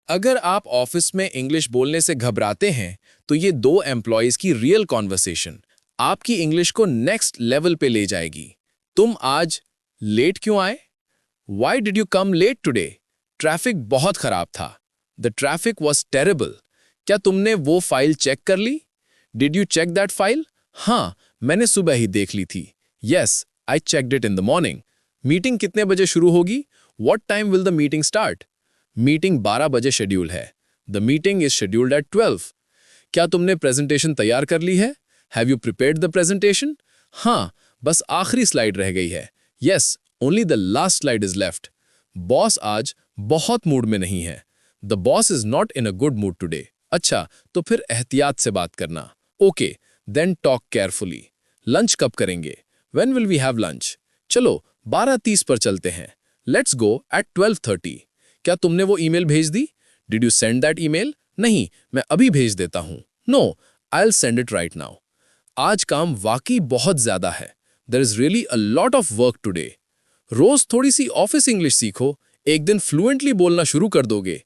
अगर आप ऑफिस में इंग्लिश बोलने से घबराते हैं, तो ये दो एम्प्लॉयज की रियल कॉन्वर्सेशन आपकी इंग्लिश को नेक्स्ट लेवल पे ले जाएगी। तुम आज लेट क्यों आए? Why did you come late today? Traffic बहुत खराब था। The traffic was terrible. क्या तुमने वो फाइल चेक कर ली? Did you check that file? हाँ, मैंने सुबह ही देख ली थी। Yes, I checked it in the morning. Meeting कितने बजे शुरू होगी? What time will the meeting start? Meeting 12 बजे शेड्यूल है। The meeting is scheduled at 12. क्या तुमने प्रेजेंटेशन तैयार कर ली है? Have you prepared the presentation? हाँ, बस आखिरी स्लाइड रह गई है। Yes, only the last slide is left. Boss आज बहुत मूड में नहीं है। The boss is not in a good mood today. अच्छा, तो फिर एहतियात से बात करना। Okay, then talk carefully. Lunch कब करेंगे? When will we have lunch? चलो, 12:30 पर चलते हैं। Let's go at 12:30. क्या तुमने वो ईमेल भेज दी? Did you send that email? नहीं, मैं अभी भेज देता हूँ। No, I'll send it right now. आज काम वाकई बहुत ज्यादा है। There is really a lot of work today. रोज थोड़ी सी ऑफिस इंग्लिश सीखो, एक दिन फ्लुएंटली बोलना शुरू कर दोगे।